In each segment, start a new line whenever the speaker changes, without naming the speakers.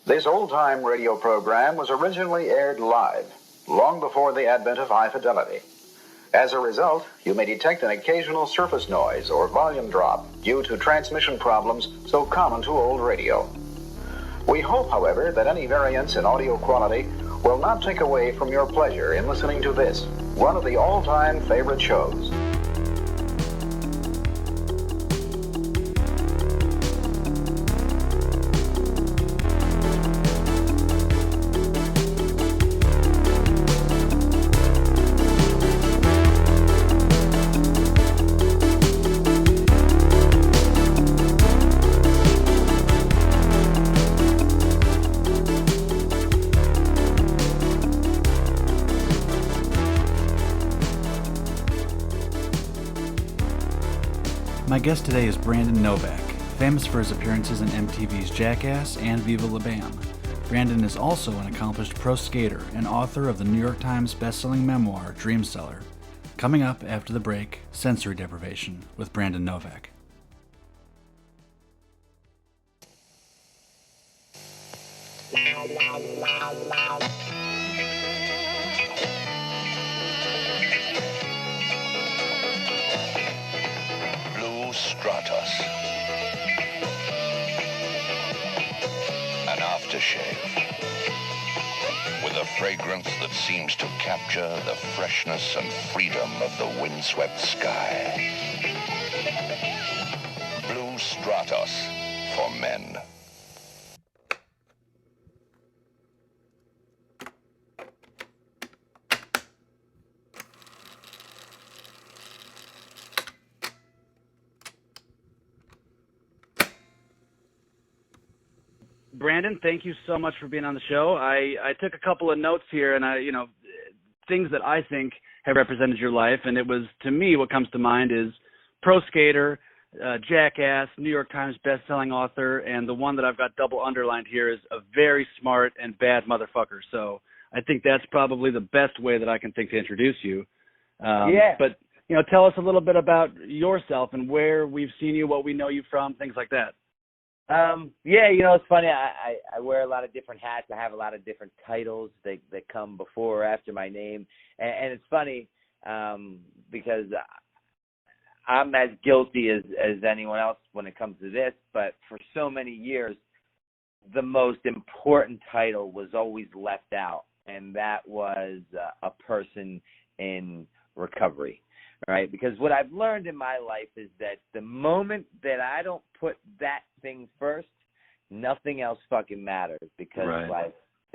This old-time radio program was originally aired live, long before the advent of high fidelity. As a result, you may detect an occasional surface noise or volume drop due to transmission problems so common to old radio. We hope, however, that any variance in audio quality will not take away from your pleasure in listening to this, one of the all-time favorite shows.
My guest today is Brandon Novak, famous for his appearances in MTV's Jackass and Viva La Bam. Brandon is also an accomplished pro skater and author of the New York Times bestselling memoir, Dreamseller. Coming up after the break, Sensory Deprivation with Brandon Novak.
Stratos. An aftershave with a fragrance that seems to capture the freshness and freedom of the windswept sky. Blue Stratos for men.
Brandon, thank you so much for being on the show. I took a couple of notes here, and things that I think have represented your life, and it was, to me, what comes to mind is pro skater, Jackass, New York Times best-selling author, and the one that I've got double underlined here is a very smart and bad motherfucker. So I think that's probably the best way that I can think to introduce you. But, tell us a little bit about yourself and where we've seen you, what we know you from, things like that.
It's funny. I wear a lot of different hats. I have a lot of different titles that come before or after my name. And it's funny because I'm as guilty as anyone else when it comes to this. But for so many years, the most important title was always left out, and that was a person in recovery. Right, because what I've learned in my life is that the moment that I don't put that thing first, nothing else fucking matters. Because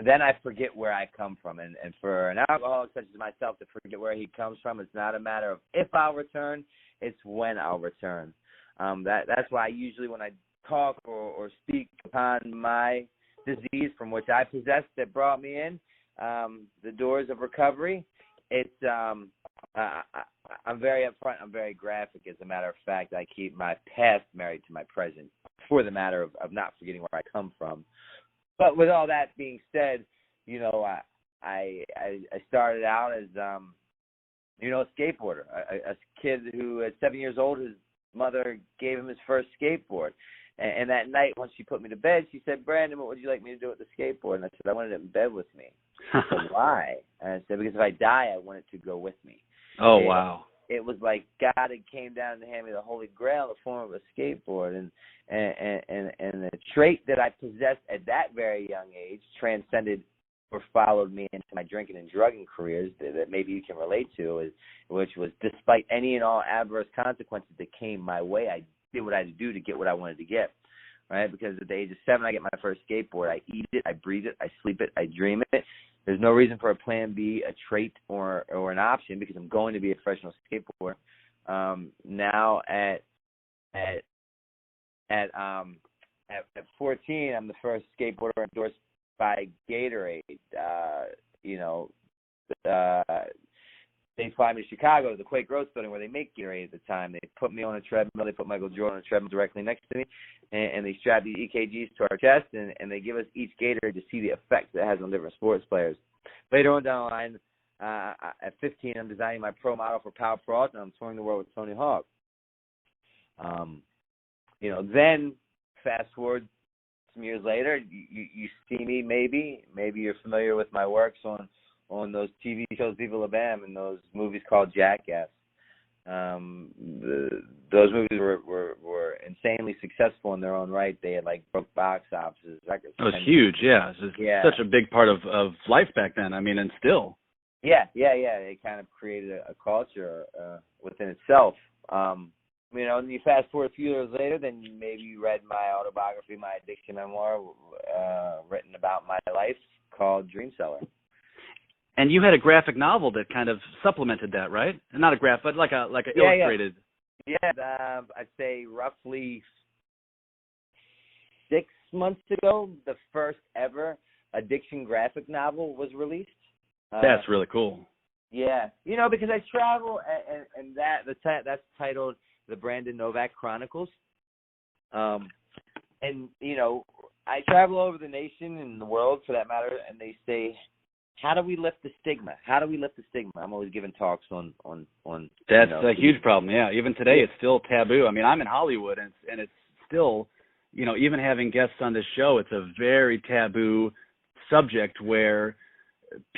then I forget where I come from, and for an alcoholic such as myself to forget where he comes from, it's not a matter of if I'll return, it's when I'll return. That's why usually when I talk or speak upon my disease from which I possess that brought me in, the doors of recovery, it's I'm very upfront. I'm very graphic. As a matter of fact, I keep my past married to my present for the matter of not forgetting where I come from. But with all that being said, I started out as a skateboarder, a kid who at 7 years old, his mother gave him his first skateboard. And that night, when she put me to bed, she said, "Brandon, what would you like me to do with the skateboard?" And I said, "I wanted it in bed with me." I said, "Why?" And I said, "Because if I die, I want it to go with me."
Oh, wow.
It was like God had came down and handed me the Holy Grail in the form of a skateboard. And the trait that I possessed at that very young age transcended or followed me into my drinking and drugging careers that maybe you can relate to, which was despite any and all adverse consequences that came my way, I did what I had to do to get what I wanted to get, right? Because at the age of 7, I get my first skateboard. I eat it, I breathe it, I sleep it, I dream it. There's no reason for a plan B, a trait, or an option because I'm going to be a professional skateboarder. Now at 14, I'm the first skateboarder endorsed by Gatorade. They fly me to Chicago to the Quake Roast building where they make Gatorade at the time. They put me on a treadmill. They put Michael Jordan on a treadmill directly next to me, and they strap these EKGs to our chest, and they give us each Gatorade to see the effects it has on different sports players. Later on down the line, at 15, I'm designing my pro model for Power Pro Ultra, and I'm touring the world with Tony Hawk. Then fast forward some years later, you see me maybe you're familiar with my works on those TV shows, Viva La Bam, and those movies called Jackass. Those movies were insanely successful in their own right. They had like broke box offices, records.
It was huge, yeah. It was such a big part of life back then. I mean, and still.
Yeah. They kind of created a culture within itself. You know, and you fast forward a few years later, then maybe you read my autobiography, my addiction memoir, written about my life, called Dream Seller.
And you had a graphic novel that kind of supplemented that, right? Not a graph, but like a illustrated.
Yeah, I'd say roughly 6 months ago, the first ever addiction graphic novel was released.
That's really cool.
Yeah, you know, because I travel, and that's titled The Brandon Novak Chronicles. And you know, I travel over the nation and the world, for that matter, and they say, how do we lift the stigma? How do we lift the stigma? I'm always giving talks on.
That's a huge problem. Yeah, even today it's still taboo. I mean, I'm in Hollywood, and it's still, you know, even having guests on this show, it's a very taboo subject where,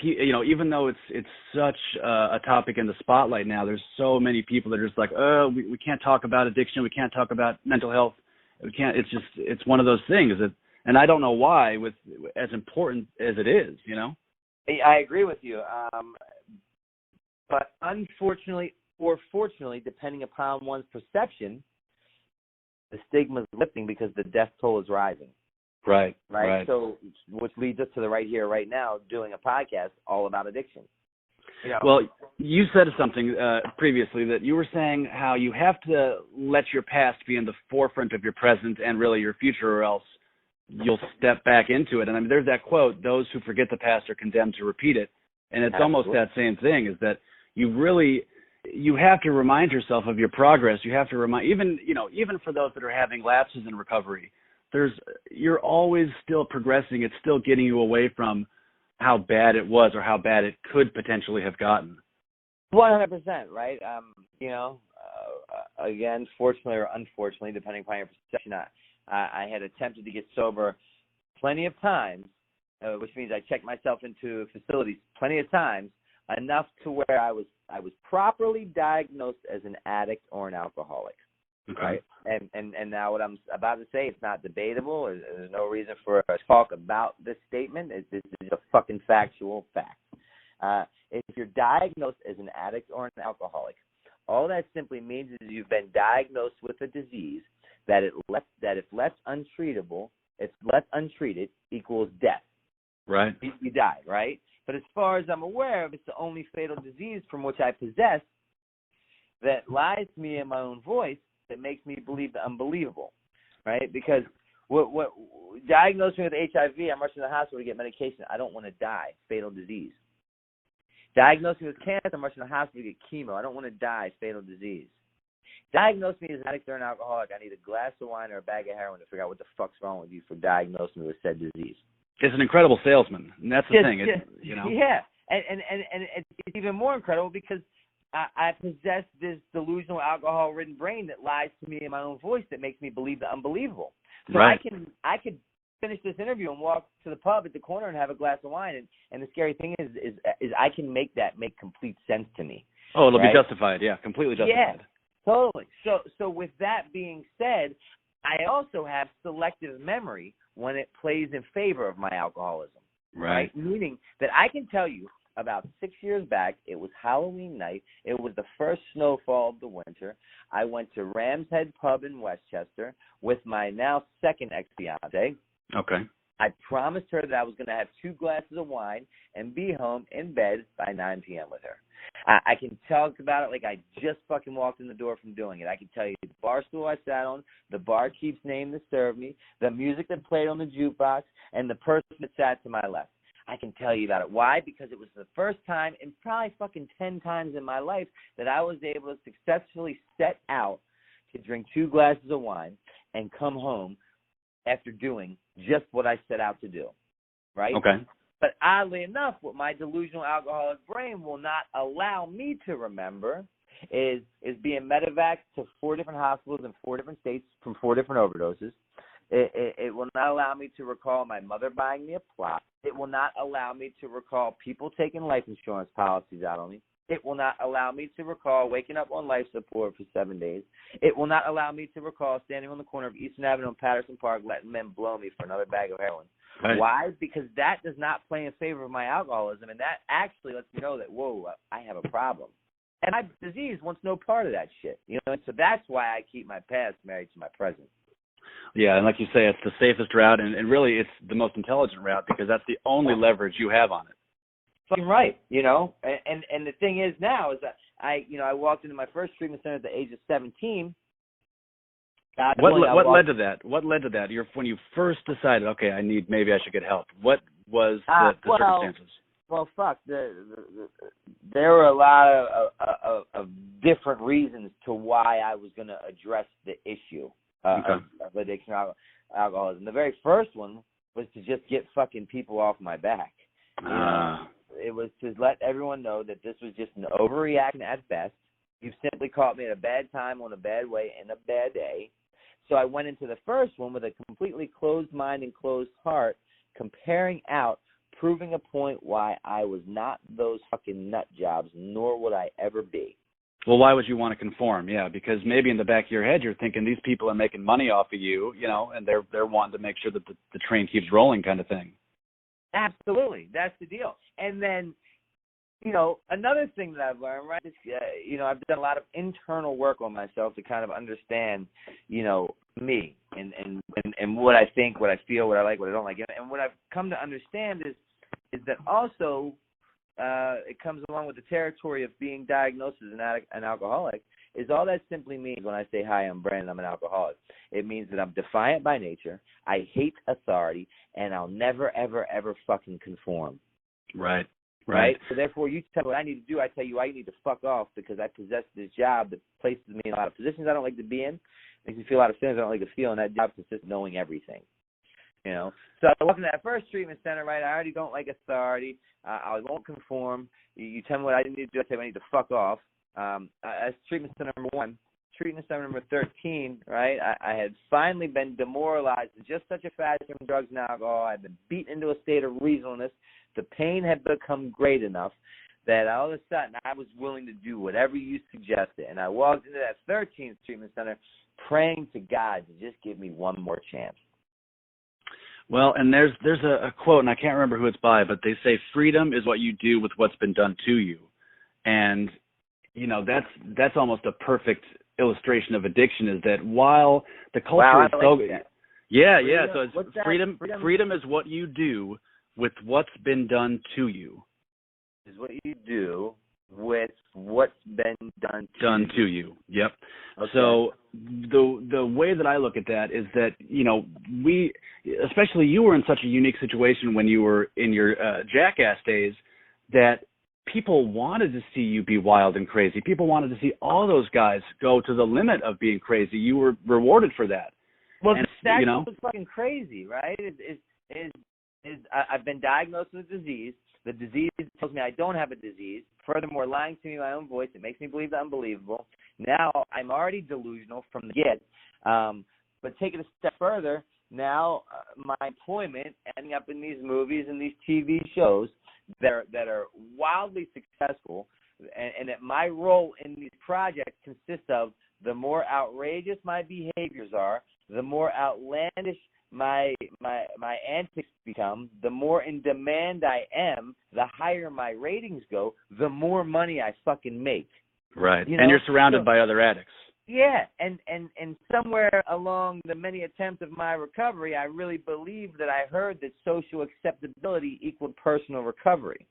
you know, even though it's such a topic in the spotlight now, there's so many people that are just like, we can't talk about addiction, we can't talk about mental health, we can't. It's one of those things that, and I don't know why, with as important as it is, you know.
I agree with you, but unfortunately or fortunately, depending upon one's perception, the stigma is lifting because the death toll is rising.
Right.
So, which leads us to the right here, right now, doing a podcast all about addiction. You know?
Well, you said something previously that you were saying how you have to let your past be in the forefront of your present and really your future, or else you'll step back into it. And I mean, there's that quote, those who forget the past are condemned to repeat it. And it's almost that same thing, is that you have to remind yourself of your progress. You have to remind, even for those that are having lapses in recovery, you're always still progressing. It's still getting you away from how bad it was or how bad it could potentially have gotten.
100%, right? You know, again, fortunately or unfortunately, depending upon your perception, I had attempted to get sober plenty of times, which means I checked myself into facilities plenty of times, enough to where I was properly diagnosed as an addict or an alcoholic.
Okay.
Right? And now what I'm about to say, it's not debatable. There's no reason for us to talk about this statement. This is a fucking factual fact. If you're diagnosed as an addict or an alcoholic, all that simply means is you've been diagnosed with a disease that if left untreated equals death.
Right.
You die, right? But as far as I'm aware of, it's the only fatal disease from which I possess that lies to me in my own voice that makes me believe the unbelievable, right? Because what diagnosed me with HIV, I'm rushing to the hospital to get medication. I don't want to die. Fatal disease. Diagnosed me with cancer, I'm rushing to the hospital to get chemo. I don't want to die. Fatal disease. Diagnosed me as an addict or an alcoholic. I need a glass of wine or a bag of heroin to figure out what the fuck's wrong with you for diagnosing me with said disease.
It's an incredible salesman, and that's the thing. You know.
Yeah, and it's even more incredible because I possess this delusional, alcohol-ridden brain that lies to me in my own voice that makes me believe the unbelievable. So
right.
I could finish this interview and walk to the pub at the corner and have a glass of wine, and the scary thing is I can make that make complete sense to me.
Oh, it'll
right?
be justified. Yeah, completely justified.
Yeah. Totally. So with that being said, I also have selective memory when it plays in favor of my alcoholism.
Right.
Meaning that I can tell you about 6 years back, it was Halloween night. It was the first snowfall of the winter. I went to Ram's Head Pub in Westchester with my now second ex-fiance.
Okay.
I promised her that I was going to have 2 glasses of wine and be home in bed by 9 p.m. with her. I can talk about it like I just fucking walked in the door from doing it. I can tell you the bar stool I sat on, the barkeep's name that served me, the music that played on the jukebox, and the person that sat to my left. I can tell you about it. Why? Because it was the first time in probably fucking 10 times in my life that I was able to successfully set out to drink 2 glasses of wine and come home after doing just what I set out to do, right?
Okay.
But oddly enough, what my delusional alcoholic brain will not allow me to remember is being medevaced to 4 different hospitals in 4 different states from 4 different overdoses, It will not allow me to recall my mother buying me a plot. It will not allow me to recall people taking life insurance policies out on me. It will not allow me to recall waking up on life support for 7 days. It will not allow me to recall standing on the corner of Eastern Avenue and Patterson Park letting men blow me for another bag of heroin.
Right.
Why? Because that does not play in favor of my alcoholism, and that actually lets me know that, whoa, I have a problem. And my disease wants no part of that shit. So that's why I keep my past married to my present.
Yeah, and like you say, it's the safest route, and really it's the most intelligent route because that's the only leverage you have on it.
Fucking right, and the thing is now is that I walked into my first treatment center at the age of 17.
What led to that? What led to that? When you first decided, okay, maybe I should get help. What was the circumstances?
Well, fuck. There were a lot of different reasons to why I was going to address the issue of addiction or alcoholism. The very first one was to just get fucking people off my back. It was to let everyone know that this was just an overreaction at best. You've simply caught me at a bad time on a bad way and a bad day. So I went into the first one with a completely closed mind and closed heart, comparing out, proving a point why I was not those fucking nut jobs, nor would I ever be.
Well, why would you want to conform? Yeah, because maybe in the back of your head you're thinking these people are making money off of you, and they're wanting to make sure that the train keeps rolling, kind of thing.
Absolutely, that's the deal. And then, another thing that I've learned, right? Is, I've done a lot of internal work on myself to kind of understand, me and what I think, what I feel, what I like, what I don't like. And what I've come to understand is that also it comes along with the territory of being diagnosed as an alcoholic. Is all that simply means when I say, hi, I'm Brandon, I'm an alcoholic. It means that I'm defiant by nature, I hate authority, and I'll never, ever, ever fucking conform.
Right.
So therefore, you tell me what I need to do. I tell you I need to fuck off because I possess this job that places me in a lot of positions I don't like to be in, makes me feel a lot of feelings I don't like to feel, and that job consists of knowing everything. So I walk into that first treatment center, right? I already don't like authority. I won't conform. You tell me what I need to do. I tell you I need to fuck off. That's treatment center number 1. Treatment center number 13, right? I had finally been demoralized in just such a fashion from drugs and alcohol. I'd been beaten into a state of reasonableness. The pain had become great enough that all of a sudden I was willing to do whatever you suggested. And I walked into that 13th treatment center praying to God to just give me one more chance.
Well, and there's a quote, and I can't remember who it's by, but they say freedom is what you do with what's been done to you. And, that's almost a perfect illustration of addiction, is that while the culture is so...
That.
Yeah, so it's freedom is what you do with what's been done to you.
Is what you do with what's been done
to you. Yep.
Okay.
So the way that I look at that is that, we, especially you, were in such a unique situation when you were in your jackass days that people wanted to see you be wild and crazy. People wanted to see all those guys go to the limit of being crazy. You were rewarded for that.
Well, that's what's fucking crazy, right? I've been diagnosed with a disease. The disease tells me I don't have a disease. Furthermore, lying to me in my own voice, it makes me believe the unbelievable. Now I'm already delusional from the get. But take it a step further, now my employment ending up in these movies and these TV shows that are wildly successful, and that my role in these projects consists of the more outrageous my behaviors are, the more outlandish my antics become, the more in demand I am, the higher my ratings go, the more money I fucking make.
Right. And you're surrounded by other addicts.
Yeah, and somewhere along the many attempts of my recovery, I really believed that I heard that social acceptability equaled personal recovery,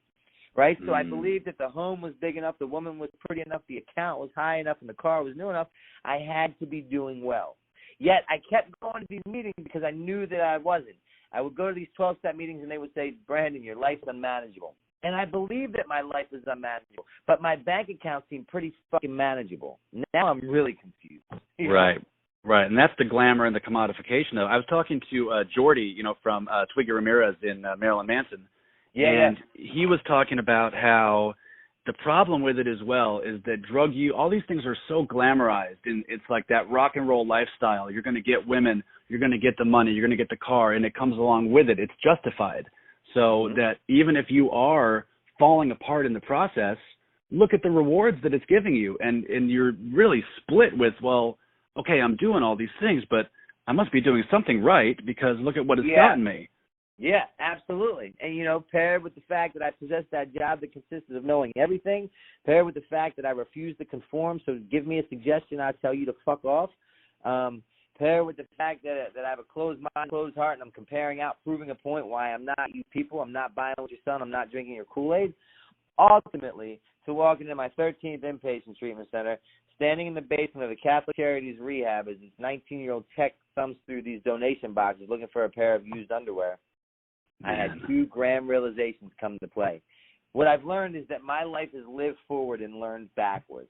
right? So I believed that the home was big enough, the woman was pretty enough, the account was high enough, and the car was new enough. I had to be doing well. Yet I kept going to these meetings because I knew that I wasn't. I would go to these 12-step meetings, and they would say, Brandon, your life's unmanageable. And I believed that my life was unmanageable, but my bank account seemed pretty fucking manageable. Now I'm really confused.
Right, and that's the glamour and the commodification of. I was talking to Jordy, from Twiggy Ramirez in Marilyn Manson, and he was talking about how the problem with it as well is that all these things are so glamorized, and it's like that rock and roll lifestyle. You're going to get women you're going to get the money, you're going to get the car, and it comes along with it. It's justified. So that even if you are falling apart in the process, look at the rewards that it's giving you. And you're really split with, well, okay, I'm doing all these things, but I must be doing something right because look at what it's gotten me.
Yeah, absolutely. And, you know, paired with the fact that I possess that job that consisted of knowing everything, paired with the fact that I refuse to conform, so give me a suggestion, I'll tell you to fuck off. Paired with the fact that I have a closed mind, closed heart, and I'm comparing out, proving a point why I'm not you people, I'm not buying what you're selling, I'm not drinking your Kool-Aid. Ultimately, to walk into my 13th inpatient treatment center, standing in the basement of the Catholic Charities Rehab as this 19-year-old tech thumbs through these donation boxes looking for a pair of used underwear, I had 2 grand realizations come to play. What I've learned is that my life is lived forward and learned backwards.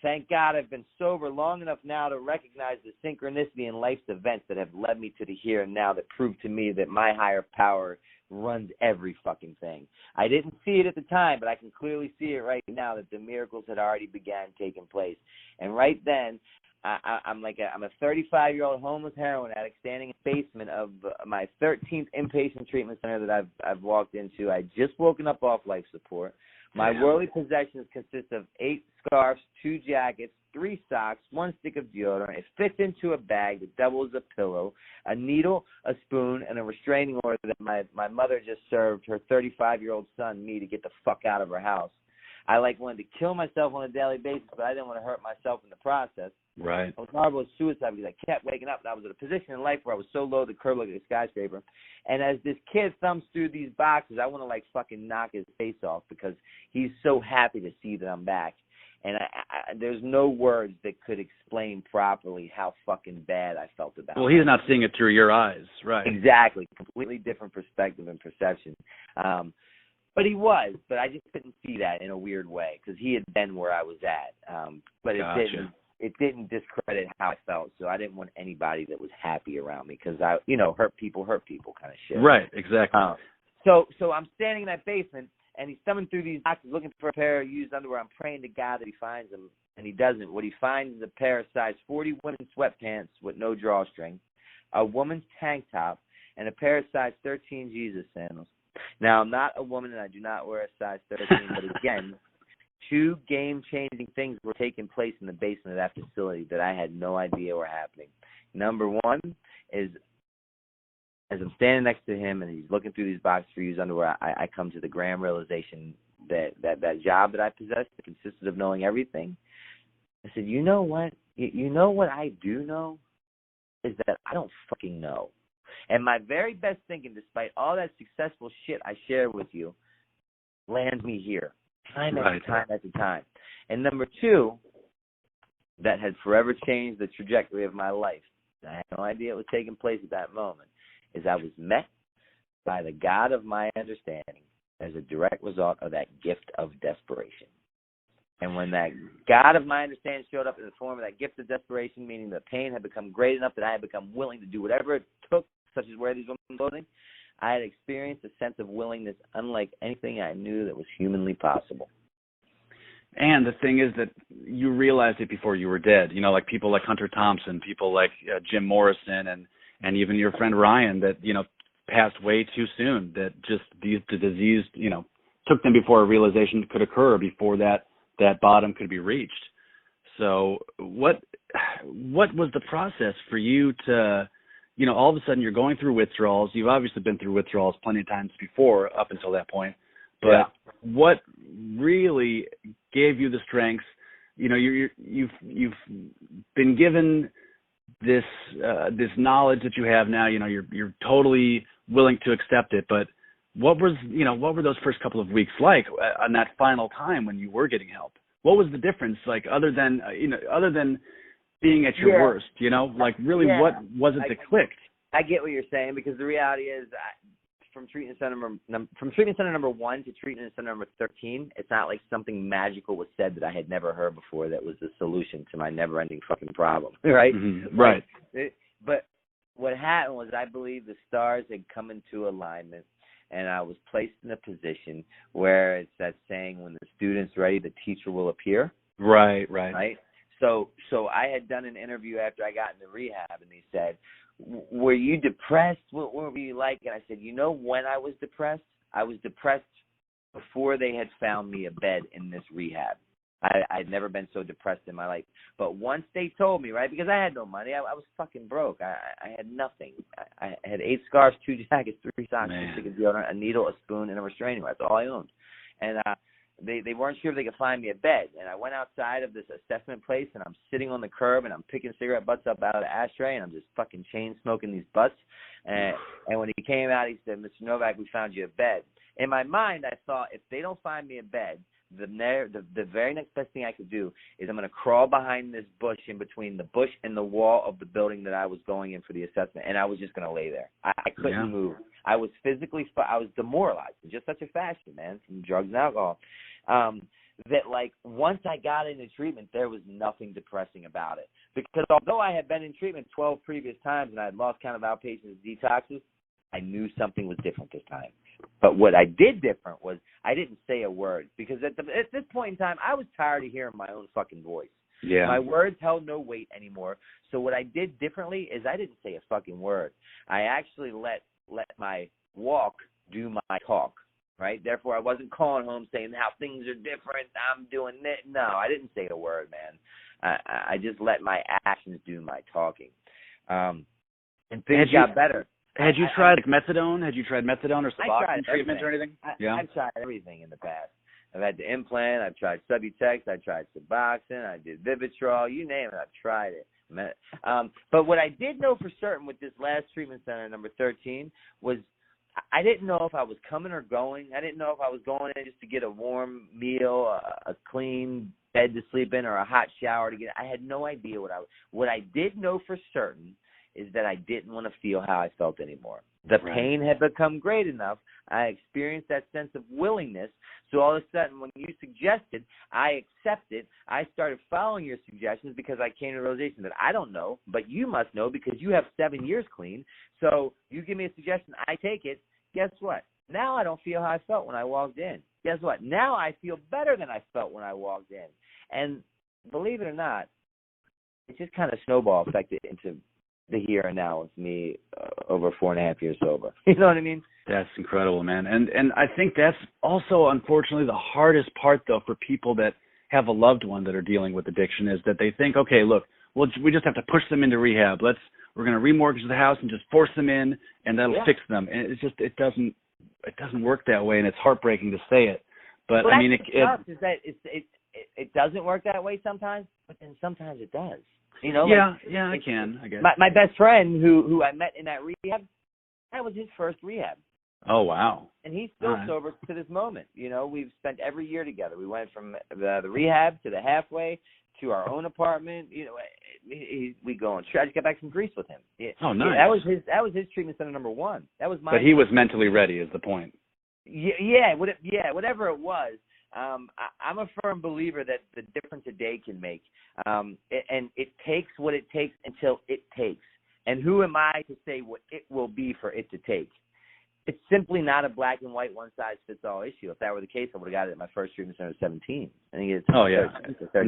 Thank God I've been sober long enough now to recognize the synchronicity in life's events that have led me to the here and now that prove to me that my higher power runs every fucking thing. I didn't see it at the time, but I can clearly see it right now that the miracles had already began taking place. And right then, I'm a 35-year-old homeless heroin addict standing in the basement of my 13th inpatient treatment center that I've walked into. I just woken up off life support. My worldly possessions consist of 8 scarves, 2 jackets, 3 socks, 1 stick of deodorant. It fits into a bag that doubles as a pillow, a needle, a spoon, and a restraining order that my mother just served her 35-year-old son, me, to get the fuck out of her house. I wanted to kill myself on a daily basis, but I didn't want to hurt myself in the process.
Right.
I was horrible with suicide because I kept waking up and I was at a position in life where I was so low the curb like a skyscraper. And as this kid thumbs through these boxes, I want to fucking knock his face off because he's so happy to see that I'm back. And there's no words that could explain properly how fucking bad I felt about it.
Well, he's not seeing it through your eyes, right?
Exactly. Completely different perspective and perception. But he was, but I just couldn't see that in a weird way because he had been where I was at. But
Gotcha.
It didn't discredit how I felt, so I didn't want anybody that was happy around me because hurt people kind of shit.
Right, exactly.
So I'm standing in that basement, and he's thumbing through these boxes looking for a pair of used underwear. I'm praying to God that he finds them, and he doesn't. What he finds is a pair of size 40 women's sweatpants with no drawstring, a woman's tank top, and a pair of size 13 Jesus sandals. Now, I'm not a woman, and I do not wear a size 13, but again, 2 game-changing things were taking place in the basement of that facility that I had no idea were happening. Number one is, as I'm standing next to him and he's looking through these boxes for used underwear, I come to the grand realization that job that I possessed that consisted of knowing everything. I said, you know what? You know what I do know is that I don't fucking know. And my very best thinking, despite all that successful shit I share with you, lands me here. Time after time. And number 2, that had forever changed the trajectory of my life. I had no idea it was taking place at that moment, is I was met by the God of my understanding as a direct result of that gift of desperation. And when that God of my understanding showed up in the form of that gift of desperation, meaning the pain had become great enough that I had become willing to do whatever it took, such as wear these women's clothing, I had experienced a sense of willingness unlike anything I knew that was humanly possible.
And the thing is that you realized it before you were dead. Like people like Hunter Thompson, people like Jim Morrison, and even your friend Ryan that, passed way too soon, that just the disease, took them before a realization could occur, before that bottom could be reached. So what was the process for you to, all of a sudden you're going through withdrawals. You've obviously been through withdrawals plenty of times before up until that point. But what really gave you the strength? You've been given this knowledge that you have now. You're totally willing to accept it. But what were those first couple of weeks like on that final time when you were getting help? What was the difference, other than being at your worst, what was it that clicked?
I get what you're saying, because the reality is from treatment center number 1 to treatment center number 13, it's not like something magical was said that I had never heard before that was the solution to my never-ending fucking problem, right?
Mm-hmm. Right.
But what happened was I believe the stars had come into alignment, and I was placed in a position where it's that saying, when the student's ready, the teacher will appear.
Right.
So I had done an interview after I got into rehab, and they said, were you depressed? What were you like? And I said, when I was depressed? I was depressed before they had found me a bed in this rehab. I'd never been so depressed in my life. But once they told me, right, because I had no money, I was fucking broke. I had nothing. I had 8 scarves, 2 jackets, 3 socks, a stick of deodorant, a needle, a spoon, and a restraining order. That's all I owned. And they weren't sure if they could find me a bed. And I went outside of this assessment place, and I'm sitting on the curb, and I'm picking cigarette butts up out of the ashtray, and I'm just fucking chain smoking these butts. And when he came out, he said, Mr. Novak, we found you a bed. In my mind, I thought, if they don't find me a bed, the very next best thing I could do is I'm going to crawl behind this bush, in between the bush and the wall of the building that I was going in for the assessment, and I was just going to lay there. I couldn't move. I was physically, I was demoralized in just such a fashion, man, from drugs and alcohol, that, like, once I got into treatment, there was nothing depressing about it. Because although I had been in treatment 12 previous times and I had lost count of outpatient detoxes, I knew something was different this time. But what I did different was I didn't say a word, because at this point in time, I was tired of hearing my own fucking voice. Yeah. My words held no weight anymore. So what I did differently is I didn't say a fucking word. I actually let my walk do my talk, right? Therefore, I wasn't calling home saying how things are different, I'm doing it. No, I didn't say a word, man. I just let my actions do my talking. And things got better.
Had you tried methadone? Had you tried methadone or Suboxone treatment or anything?
I've tried everything in the past. I've had the implant. I've tried Subutex. I tried Suboxone. I did Vivitrol. You name it, I've tried it. But what I did know for certain with this last treatment center, number 13, was I didn't know if I was coming or going. I didn't know if I was going in just to get a warm meal, a clean bed to sleep in, or a hot shower to get. I had no idea what I did know for certain is that I didn't want to feel how I felt anymore. The pain had become great enough. I experienced that sense of willingness. So all of a sudden, when you suggested, I accepted. I started following your suggestions because I came to the realization that I don't know, but you must know because you have 7 years clean. So you give me a suggestion, I take it. Guess what? Now I don't feel how I felt when I walked in. Guess what? Now I feel better than I felt when I walked in. And believe it or not, it just kind of snowball affected into the here and now with me over 4.5 years sober. You know what I mean?
That's incredible, man. And I think that's also, unfortunately, the hardest part, though, for people that have a loved one that are dealing with addiction, is that they think, okay, look, we just have to push them into rehab. We're going to remortgage the house and just force them in, and that'll fix them. And it's just it doesn't work that way, and it's heartbreaking to say it. But I mean,
it doesn't work that way sometimes, but then sometimes it does. You know,
I can. I guess
my best friend who I met in that rehab, that was his first rehab.
Oh wow!
And he's still sober to this moment. You know, we've spent every year together. We went from the rehab to the halfway to our own apartment. You know, we go on. I just got back from Greece with him.
Oh, nice.
That was his treatment center number 1. That was my.
But he was mentally ready, is the point.
Whatever it was. I'm a firm believer that the difference a day can make, and it takes what it takes until it takes. And who am I to say what it will be for it to take? It's simply not a black and white one-size-fits-all issue. If that were the case, I would have got it at my first treatment center at 17. I think it's 13,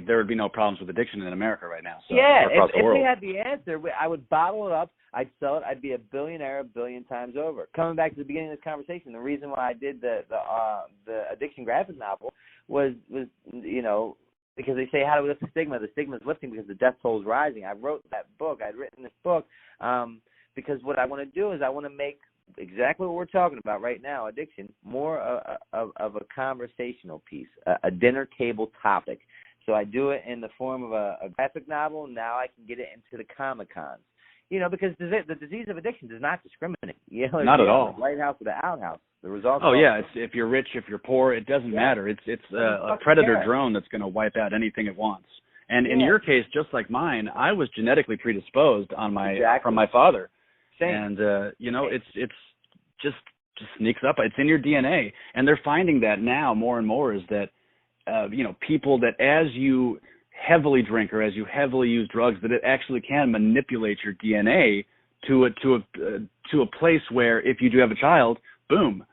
there would be no problems with addiction in America right now. So,
if we had the answer, I would bottle it up. I'd sell it. I'd be a billionaire a billion times over. Coming back to the beginning of this conversation, the reason why I did the addiction graphic novel was because they say, how do we lift the stigma? The stigma is lifting because the death toll is rising. I wrote that book. I'd written this book because what I want to do is I want to make exactly what we're talking about right now, addiction, more of a conversational piece, a dinner table topic. So I do it in the form of a graphic novel. Now I can get it into the Comic-Cons. You know, because the disease of addiction does not discriminate. You know,
not at all.
The lighthouse or the outhouse. The results.
Oh yeah, it's if you're rich, if you're poor, it doesn't matter. It's a predator drone that's going to wipe out anything it wants. And in your case, just like mine, I was genetically predisposed from my father. Same. And it's just sneaks up. It's in your DNA, and they're finding that now more and more. Is that people that as you heavily drink or as you heavily use drugs, that it actually can manipulate your DNA to a place where if you do have a child, boom,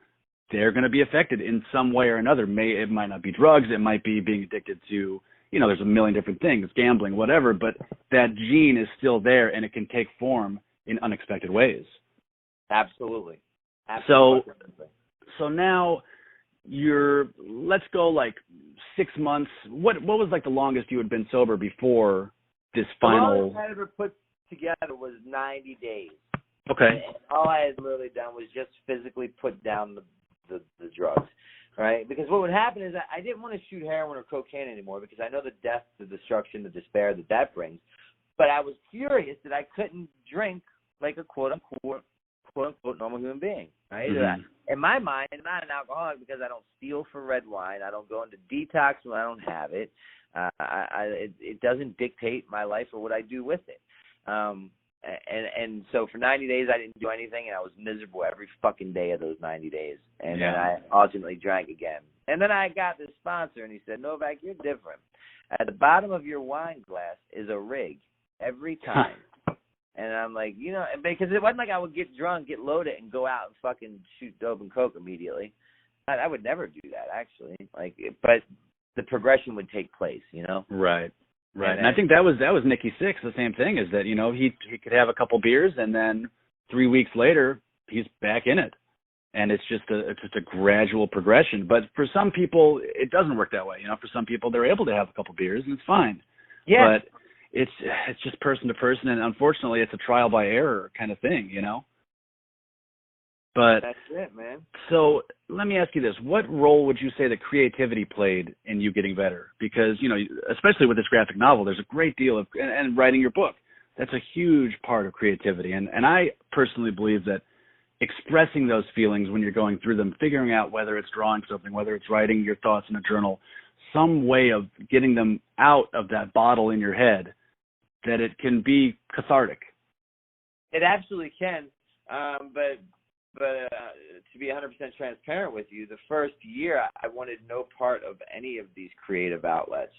they're going to be affected in some way or another. It might not be drugs. It might be being addicted to, there's a million different things, gambling, whatever, but that gene is still there and it can take form in unexpected ways.
Absolutely.
So now let's go like 6 months. What was like the longest you had been sober before this final?
The longest I ever put together was 90 days.
Okay.
And all I had literally done was just physically put down the drugs, right? Because what would happen is I didn't want to shoot heroin or cocaine anymore because I know the death, the destruction, the despair that brings. But I was furious that I couldn't drink like a quote-unquote normal human being, right?
Mm-hmm.
In my mind, I'm not an alcoholic because I don't steal for red wine. I don't go into detox when I don't have it. It doesn't dictate my life or what I do with it. And so for 90 days, I didn't do anything, and I was miserable every fucking day of those 90 days. And then I ultimately drank again. And then I got this sponsor, and he said, Novak, you're different. At the bottom of your wine glass is a rig every time. And I'm like, because it wasn't like I would get drunk, get loaded, and go out and fucking shoot dope and coke immediately. I would never do that, actually. But the progression would take place,
Right. Right. And I think that was Nikki Sixx, the same thing, is that, he could have a couple beers and then 3 weeks later he's back in it. And it's just a gradual progression. But for some people it doesn't work that way. For some people they're able to have a couple beers and it's fine.
Yeah.
But it's just person to person, and unfortunately it's a trial by error kind of thing, But
that's it, man.
So let me ask you this. What role would you say that creativity played in you getting better? Because, especially with this graphic novel, there's a great deal of, and writing your book, that's a huge part of creativity. And I personally believe that expressing those feelings when you're going through them, figuring out whether it's drawing something, whether it's writing your thoughts in a journal, some way of getting them out of that bottle in your head, that it can be cathartic.
It absolutely can. But to be 100% transparent with you, the first year I wanted no part of any of these creative outlets.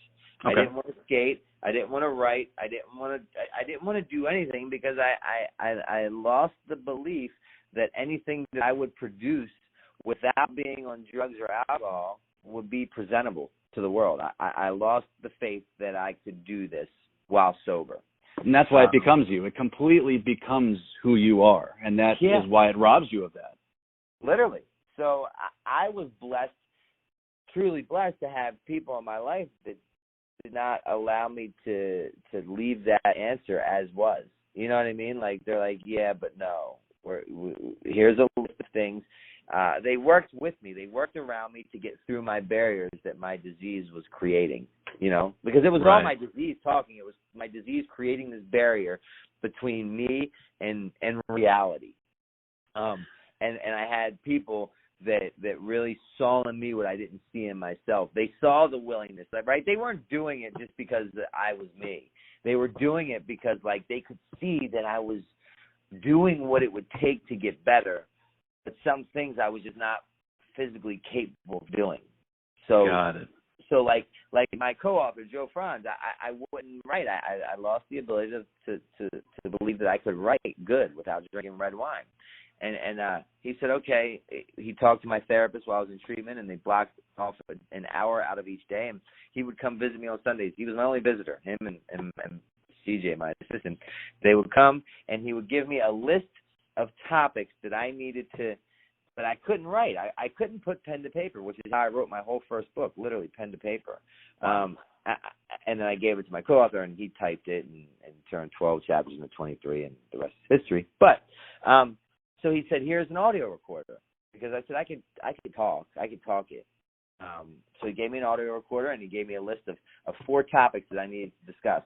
Okay. I didn't want to skate. I didn't want to write. I didn't want to do anything because I lost the belief that anything that I would produce without being on drugs or alcohol would be presentable to the world. I lost the faith that I could do this while sober.
And that's why it becomes you. It completely becomes who you are. And that is why it robs you of that.
Literally. So I was blessed, truly blessed, to have people in my life that did not allow me to leave that answer as was. You know what I mean? Like, they're like, yeah, but no. Here's a list of things. They worked with me. They worked around me to get through my barriers that my disease was creating, because it was all my disease talking. It was my disease creating this barrier between me and reality. And I had people that really saw in me what I didn't see in myself. They saw the willingness, right? They weren't doing it just because I was me. They were doing it because, they could see that I was doing what it would take to get better. But some things I was just not physically capable of doing. So,
got it.
So like my co-author Joe Franz, I wouldn't write. I lost the ability to believe that I could write good without drinking red wine. And he said, okay. He talked to my therapist while I was in treatment, and they blocked off an hour out of each day, and he would come visit me on Sundays. He was my only visitor. Him and CJ, my assistant, they would come, and he would give me a list of topics that I needed to, but I couldn't write. I couldn't put pen to paper, which is how I wrote my whole first book, literally pen to paper. And then I gave it to my co-author, and he typed it and turned 12 chapters into 23, and the rest is history. But so he said, here's an audio recorder, because I said I could talk it. So he gave me an audio recorder, and he gave me a list of 4 topics that I needed to discuss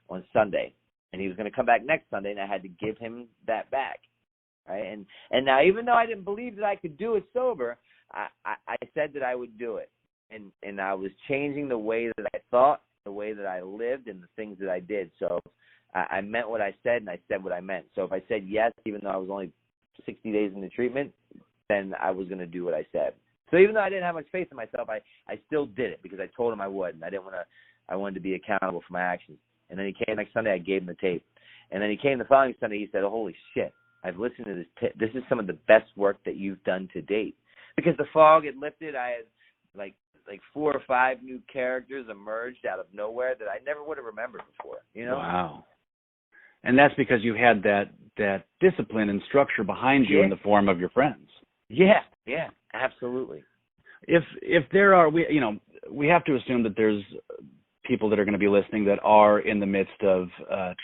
on Sunday. And he was going to come back next Sunday, and I had to give him that back. Right? And now, even though I didn't believe that I could do it sober, I said that I would do it. And I was changing the way that I thought, the way that I lived, and the things that I did. So I meant what I said, and I said what I meant. So if I said yes, even though I was only 60 days into treatment, then I was going to do what I said. So even though I didn't have much faith in myself, I still did it because I told him I would, and I wanted to be accountable for my actions. And then he came next Sunday, I gave him the tape. And then he came the following Sunday, he said, oh, holy shit, I've listened to this. This is some of the best work that you've done to date. Because the fog had lifted, I had, like 4 or 5 new characters emerged out of nowhere that I never would have remembered before. You know?
Wow. And that's because you had that discipline and structure behind you in the form of your friends.
Yeah, absolutely.
If there are, we have to assume that there's people that are going to be listening that are in the midst of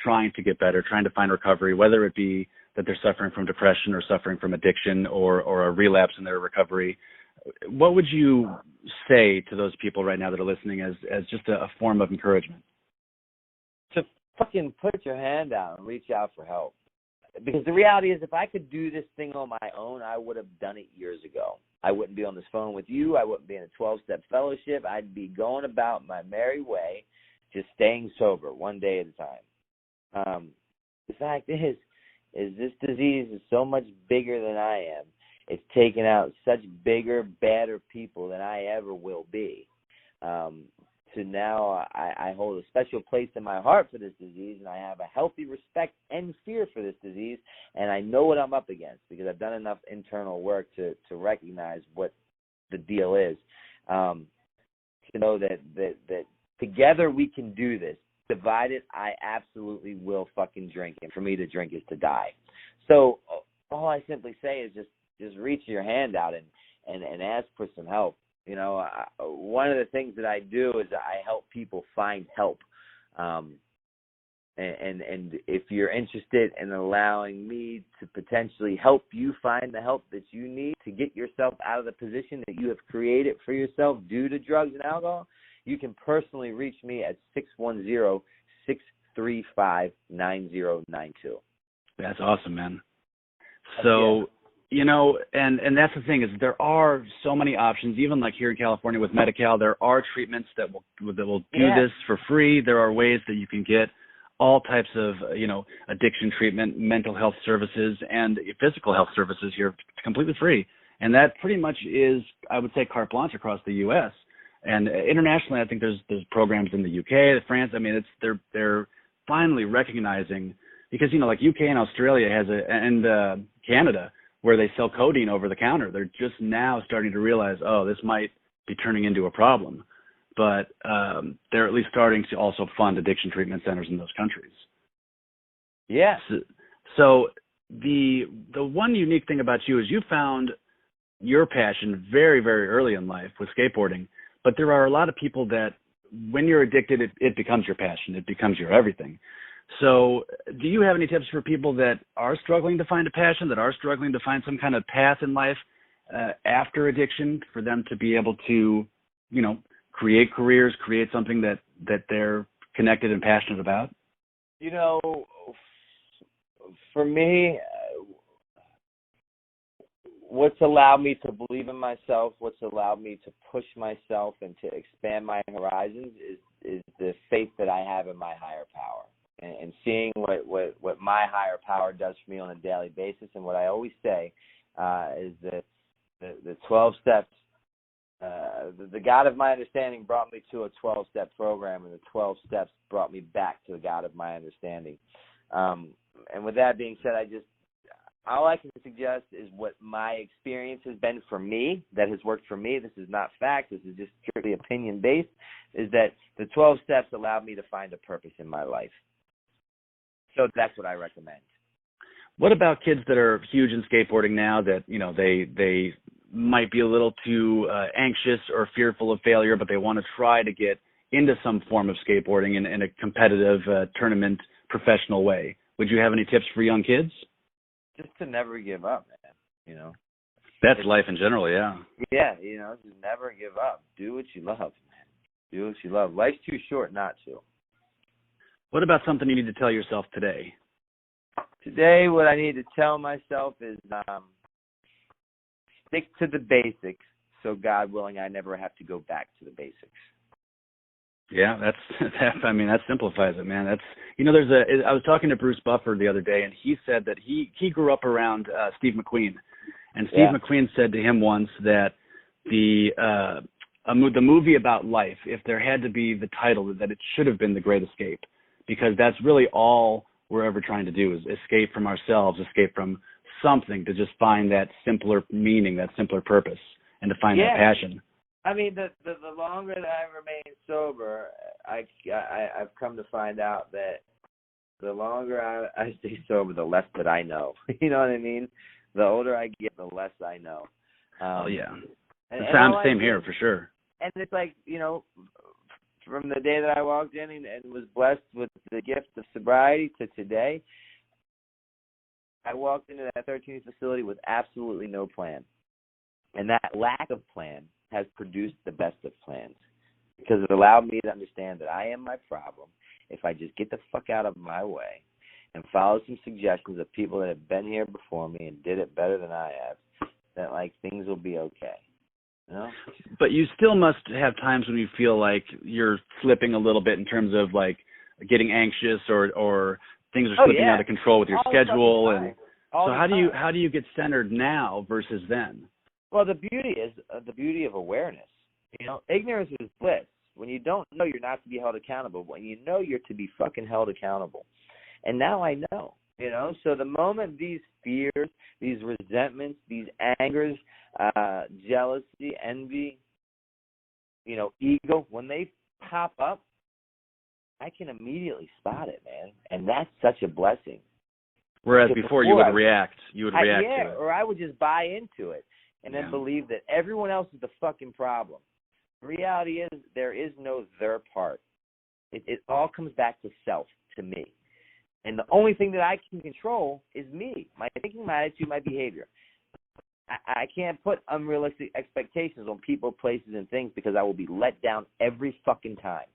trying to get better, trying to find recovery, whether it be that they're suffering from depression or suffering from addiction or a relapse in their recovery. What would you say to those people right now that are listening as just a form of encouragement?
To fucking put your hand out and reach out for help. Because the reality is, if I could do this thing on my own, I would have done it years ago. I wouldn't be on this phone with you. I wouldn't be in a 12-step fellowship. I'd be going about my merry way, just staying sober one day at a time. The fact is this disease is so much bigger than I am. It's taken out such bigger, badder people than I ever will be. So now I hold a special place in my heart for this disease, and I have a healthy respect and fear for this disease, and I know what I'm up against because I've done enough internal work to recognize what the deal is. To know that together we can do this. Divided, I absolutely will fucking drink, and for me to drink is to die. So all I simply say is just reach your hand out and ask for some help. You know, one of the things that I do is I help people find help. And if you're interested in allowing me to potentially help you find the help that you need to get yourself out of the position that you have created for yourself due to drugs and alcohol, you can personally reach me at 610-635-9092.
That's awesome, man. So, and that's the thing is there are so many options, even like here in California with Medi-Cal, there are treatments that will do this for free. There are ways that you can get all types of, addiction treatment, mental health services, and physical health services here completely free. And that pretty much is, I would say, carte blanche across the U.S. And internationally, I think there's programs in the UK, France. I mean, they're finally recognizing because like UK and Australia and Canada, where they sell codeine over the counter. They're just now starting to realize, this might be turning into a problem. But they're at least starting to also fund addiction treatment centers in those countries.
Yeah.
So the one unique thing about you is you found your passion very, very early in life with skateboarding. But there are a lot of people that when you're addicted, it becomes your passion. It becomes your everything. So do you have any tips for people that are struggling to find a passion, that are struggling to find some kind of path in life after addiction for them to be able to, create careers, create something that they're connected and passionate about?
For me, what's allowed me to believe in myself, what's allowed me to push myself and to expand my horizons is the faith that I have in my higher power and seeing what my higher power does for me on a daily basis. And what I always say is that the 12 steps, the God of my understanding brought me to a 12-step program, and the 12 steps brought me back to the God of my understanding. And with that being said, all I can suggest is what my experience has been for me, that has worked for me. This is not fact. This is just strictly opinion-based, is that the 12 steps allowed me to find a purpose in my life. So that's what I recommend.
What about kids that are huge in skateboarding now that, they might be a little too anxious or fearful of failure, but they want to try to get into some form of skateboarding in a competitive tournament professional way? Would you have any tips for young kids?
Just to never give up, man,
That's life in general, yeah.
Yeah, just never give up. Do what you love, man. Do what you love. Life's too short not to.
What about something you need to tell yourself today?
Today, what I need to tell myself is stick to the basics, so God willing, I never have to go back to the basics.
Yeah, that simplifies it, man. I was talking to Bruce Buffer the other day, and he said that he grew up around Steve McQueen, and Steve McQueen said to him once that the movie about life, if there had to be the title, that it should have been The Great Escape, because that's really all we're ever trying to do is escape from ourselves, escape from something to just find that simpler meaning, that simpler purpose, and to find that passion.
I mean, the longer that I remain sober, I've come to find out that the longer I stay sober, the less that I know. You know what I mean? The older I get, the less I know.
Oh yeah,
and
same here for sure.
And it's like, from the day that I walked in and was blessed with the gift of sobriety to today, I walked into that 13th facility with absolutely no plan. And that lack of plan has produced the best of plans, because it allowed me to understand that I am my problem. If I just get the fuck out of my way and follow some suggestions of people that have been here before me and did it better than I have, that, like, things will be okay. You know?
But you still must have times when you feel like you're slipping a little bit in terms of, like, getting anxious or things are slipping out of control with your schedule. And so how do you get centered now versus then?
Well, the beauty is the beauty of awareness. Ignorance is bliss. When you don't know, you're not to be held accountable. When you know, you're to be fucking held accountable. And now I know. So the moment these fears, these resentments, these angers, jealousy, envy, ego, when they pop up, I can immediately spot it, man. And that's such a blessing.
Whereas before you would react. You would react to it.
Or I would just buy into it and then believe that everyone else is the fucking problem. The reality is there is no their part. It all comes back to self, to me. And the only thing that I can control is me, my thinking, my attitude, my behavior. I can't put unrealistic expectations on people, places, and things, because I will be let down every fucking time.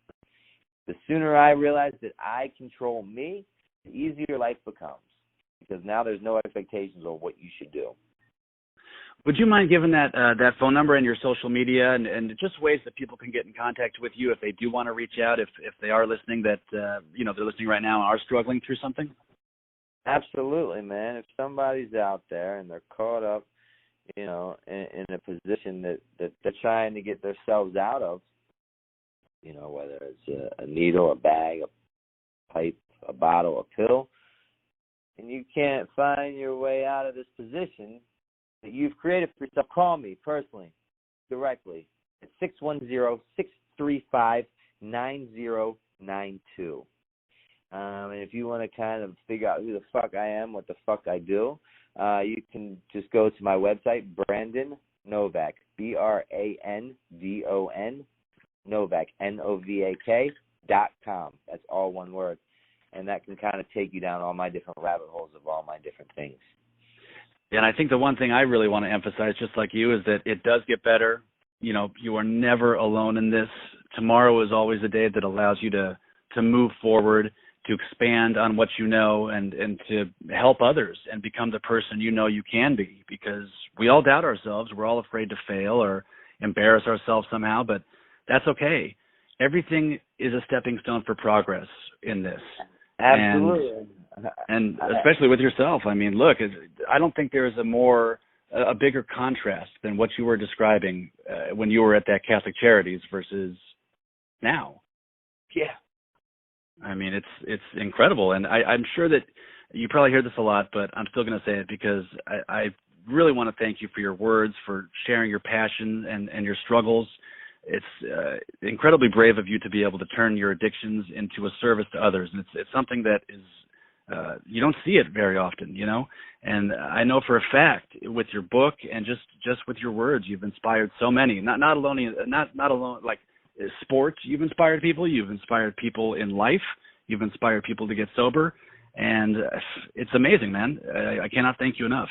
The sooner I realize that I control me, the easier life becomes, because now there's no expectations on what you should do.
Would you mind giving that phone number and your social media and just ways that people can get in contact with you if they do want to reach out, if they are listening, that they're listening right now and are struggling through something?
Absolutely, man. If somebody's out there and they're caught up, in a position that they're trying to get themselves out of, whether it's a needle, a bag, a pipe, a bottle, a pill, and you can't find your way out of this position that you've created for yourself, call me personally, directly, at 610-635-9092. And if you want to kind of figure out who the fuck I am, what the fuck I do, you can just go to my website, Brandon Novak, BRANDON, Novak, NOVAK.com. That's all one word. And that can kind of take you down all my different rabbit holes of all my different things.
And I think the one thing I really want to emphasize, just like you, is that it does get better. You are never alone in this. Tomorrow is always a day that allows you to move forward, to expand on what you know, and to help others and become the person you can be, because we all doubt ourselves. We're all afraid to fail or embarrass ourselves somehow, but that's okay. Everything is a stepping stone for progress in this.
Absolutely.
And especially with yourself. I mean, look, I don't think there is a bigger contrast than what you were describing when you were at that Catholic Charities versus now.
Yeah.
I mean, it's incredible. And I'm sure that you probably hear this a lot, but I'm still going to say it because I really want to thank you for your words, for sharing your passion and your struggles. It's incredibly brave of you to be able to turn your addictions into a service to others. And it's something that is, you don't see it very often, And I know for a fact with your book and just with your words, you've inspired so many. Not alone like sports. You've inspired people. You've inspired people in life. You've inspired people to get sober, and it's amazing, man. I cannot thank you enough.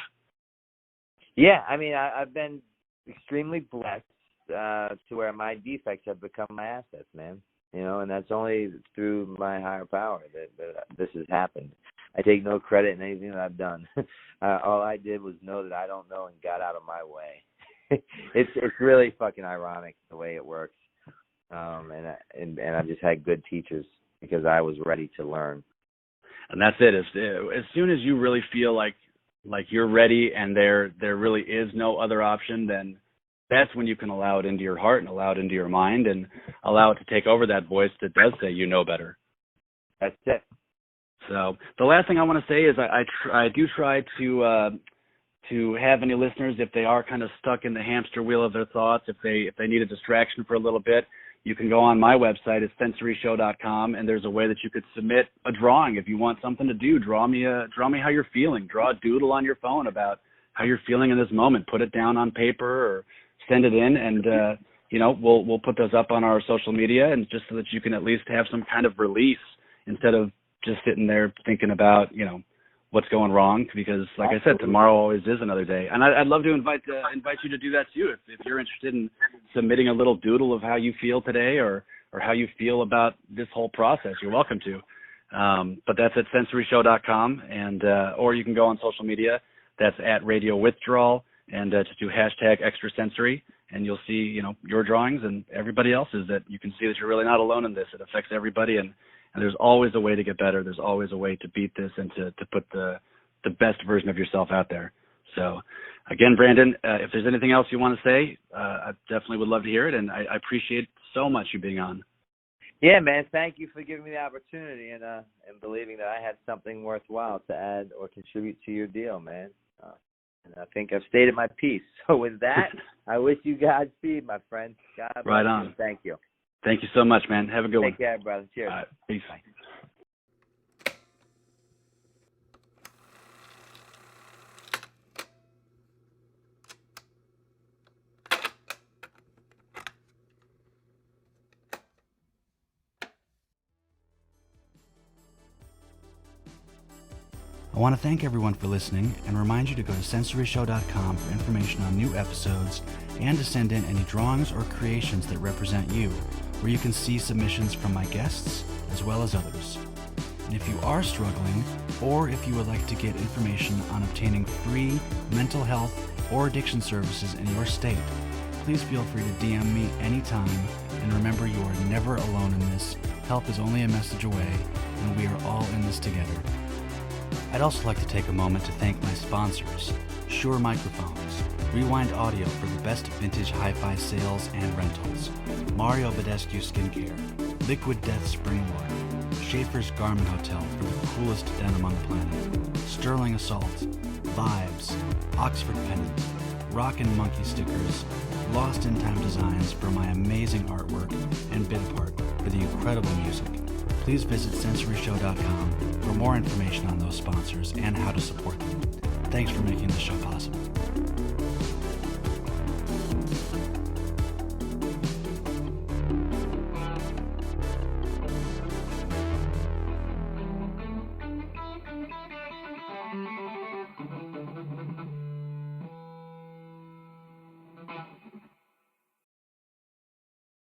Yeah, I mean, I've been extremely blessed to where my defects have become my assets, man. And that's only through my higher power that this has happened. I take no credit in anything that I've done. All I did was know that I don't know and got out of my way. It's really fucking ironic the way it works. And I've just had good teachers because I was ready to learn. And
that's it. As soon as you really feel like you're ready and there really is no other option, then that's when you can allow it into your heart and allow it into your mind and allow it to take over that voice that does say you know better.
That's it.
So the last thing I want to say is I do try to to have any listeners, if they are kind of stuck in the hamster wheel of their thoughts, if they need a distraction for a little bit, you can go on my website. It's sensoryshow.com, and there's a way that you could submit a drawing if you want something to do. Draw me how you're feeling. Draw a doodle on your phone about how you're feeling in this moment. Put it down on paper or send it in, and we'll put those up on our social media, and just so that you can at least have some kind of release instead of just sitting there thinking about what's going wrong, because like I said, tomorrow always is another day. And I'd love to invite you to do that too. If you're interested in submitting a little doodle of how you feel today or how you feel about this whole process, you're welcome to. But that's at sensoryshow.com, and or you can go on social media. That's at Radio Withdrawal, and just do #extrasensory, and you'll see your drawings and everybody else's, that you can see that you're really not alone in this. It affects everybody, and there's always a way to get better. There's always a way to beat this and to put the best version of yourself out there. So, again, Brandon, if there's anything else you want to say, I definitely would love to hear it, and I appreciate so much you being on.
Yeah, man, thank you for giving me the opportunity and believing that I had something worthwhile to add or contribute to your deal, man. And I think I've stated my piece. So with that, I wish you Godspeed, my friend. God bless
right on.
you. Thank you.
Thank you so much, man. Have a good one.
Take care, brother. Cheers.
All right. Peace. I want to thank everyone for listening and remind you to go to sensoryshow.com for information on new episodes and to send in any drawings or creations that represent you, where you can see submissions from my guests as well as others. And if you are struggling, or if you would like to get information on obtaining free mental health or addiction services in your state, please feel free to DM me anytime, and remember, you are never alone in this. Help is only a message away, and we are all in this together. I'd also like to take a moment to thank my sponsors, Shure Microphones, Rewind Audio for the best vintage hi-fi sales and rentals, Mario Badescu Skincare, Liquid Death Spring Water, Schaefer's Garment Hotel for the coolest denim on the planet, Sterling Assault, Vibes, Oxford Pennant, Rock and Monkey Stickers, Lost in Time Designs for my amazing artwork, and Bit Apart for the incredible music. Please visit sensoryshow.com for more information on those sponsors and how to support them. Thanks for making this show possible.